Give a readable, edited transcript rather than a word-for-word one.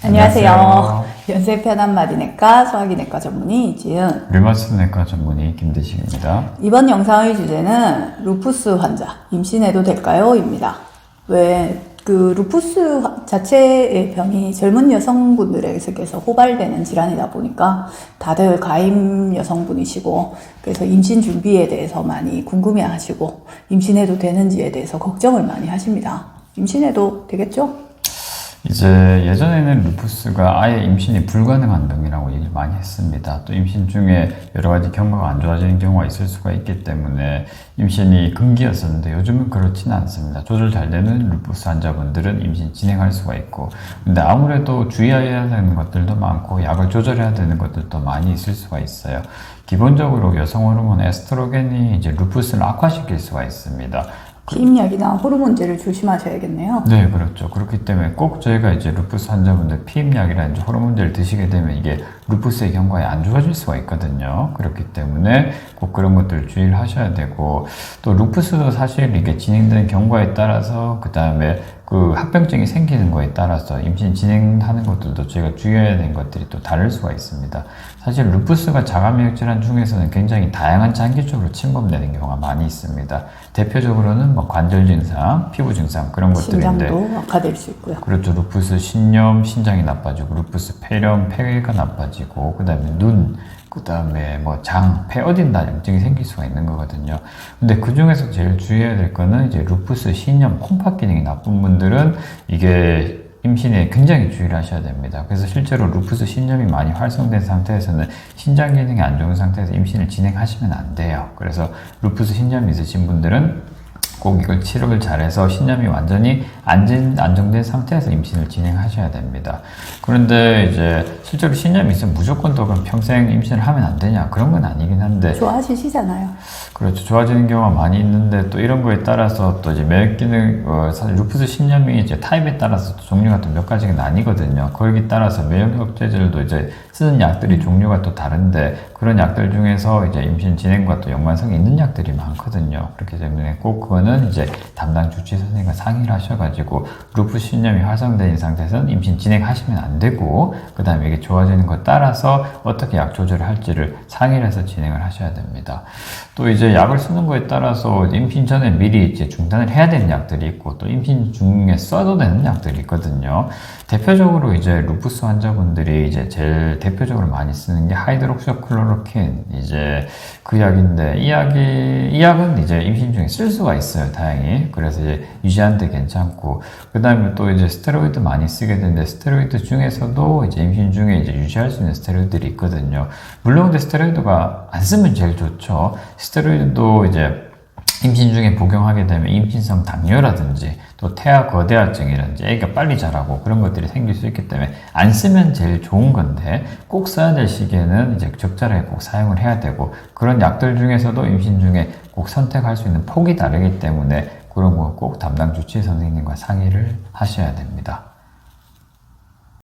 안녕하세요. 연세 편한 마디내과 소화기내과 전문의 이지은, 류마티스내과 전문의 김대식입니다. 이번 영상의 주제는 루푸스 환자, 임신해도 될까요? 입니다. 왜 루푸스 자체의 병이 젊은 여성분들에게서 호발되는 질환이다 보니까 다들 가임 여성분이시고, 그래서 임신 준비에 대해서 많이 궁금해 하시고, 임신해도 되는지에 대해서 걱정을 많이 하십니다. 임신해도 되겠죠? 이제 예전에는 루푸스가 아예 임신이 불가능한 병이라고 얘기를 많이 했습니다. 또 임신 중에 여러 가지 경과가 안 좋아지는 경우가 있을 수가 있기 때문에 임신이 금기였었는데 요즘은 그렇지는 않습니다. 조절 잘 되는 루푸스 환자분들은 임신 진행할 수가 있고, 근데 아무래도 주의해야 되는 것들도 많고 약을 조절해야 되는 것들도 많이 있을 수가 있어요. 기본적으로 여성 호르몬 에스트로겐이 이제 루푸스를 악화시킬 수가 있습니다. 피임약이나 호르몬제를 조심하셔야겠네요. 네, 그렇죠. 그렇기 때문에 꼭 저희가 이제 루푸스 환자분들 피임약이라든지 호르몬제를 드시게 되면 이게 루푸스의 경과에 안 좋아질 수가 있거든요. 그렇기 때문에 꼭 그런 것들을 주의를 하셔야 되고, 또 루푸스도 사실 이게 진행되는 경과에 따라서 그 다음에 그 합병증이 생기는 거에 따라서 임신 진행하는 것들도 저희가 주의해야 되는 것들이 또 다를 수가 있습니다. 사실 루푸스가 자가면역 질환 중에서는 굉장히 다양한 장기 쪽으로 침범되는 경우가 많이 있습니다. 대표적으로는 뭐 관절 증상, 피부 증상 그런 것들인데, 신장도 악화될 수 있고요. 그렇죠. 루푸스 신염, 신장이 나빠지고, 루푸스 폐렴, 폐가 나빠지고, 그 다음에 눈, 그 다음에 뭐 장, 폐 어딘 다 염증이 생길 수가 있는 거거든요. 근데 그 중에서 제일 주의해야 될 거는 이제 루푸스 신염, 콩팥 기능이 나쁜 분들은 이게 임신에 굉장히 주의를 하셔야 됩니다. 그래서 실제로 루푸스 신염이 많이 활성된 상태에서는 신장 기능이 안 좋은 상태에서 임신을 진행하시면 안 돼요. 그래서 루푸스 신염이 있으신 분들은 꼭 이걸 치료를 잘해서 신염이 완전히 안정된 상태에서 임신을 진행하셔야 됩니다. 그런데 이제 실제로 신염이 있으면 무조건 또 그럼 평생 임신을 하면 안 되냐? 그런 건 아니긴 한데. 좋아지시잖아요. 그렇죠. 좋아지는 경우가 많이 있는데 또 이런 거에 따라서 또 이제 면역 기능, 사실 루푸스 신염이 이제 타입에 따라서 종류가 또 몇 가지가 나뉘거든요. 거기에 따라서 면역 억제제들도 이제 쓰는 약들이 종류가 또 다른데, 그런 약들 중에서 이제 임신 진행과 또 연관성이 있는 약들이 많거든요. 그렇기 때문에 꼭 그거는 이제 담당 주치 선생님과 상의를 하셔가지고, 루푸스 신염이 활성된 상태에서는 임신 진행하시면 안 되고, 그 다음에 이게 좋아지는 것 따라서 어떻게 약 조절을 할지를 상의를 해서 진행을 하셔야 됩니다. 또 이제 약을 쓰는 거에 따라서 임신 전에 미리 이제 중단을 해야 되는 약들이 있고, 또 임신 중에 써도 되는 약들이 있거든요. 대표적으로 이제 루푸스 환자분들이 이제 제일 대표적으로 많이 쓰는 게 하이드록시클로로킨, 이제 그 약인데, 이 약은 이제 임신 중에 쓸 수가 있어요, 다행히. 그래서 이제 유지하는데 괜찮고, 그 다음에 또 이제 스테로이드 많이 쓰게 되는데, 스테로이드 중에서도 이제 임신 중에 이제 유지할 수 있는 스테로이드들이 있거든요. 물론 근데 스테로이드가 안 쓰면 제일 좋죠. 스테로이드도 이제 임신 중에 복용하게 되면 임신성 당뇨라든지 또 태아 거대화증이라든지 애가 빨리 자라고 그런 것들이 생길 수 있기 때문에 안 쓰면 제일 좋은 건데, 꼭 써야 될 시기에는 이제 적절하게 꼭 사용을 해야 되고, 그런 약들 중에서도 임신 중에 꼭 선택할 수 있는 폭이 다르기 때문에 그런 거 꼭 담당 주치의 선생님과 상의를 하셔야 됩니다.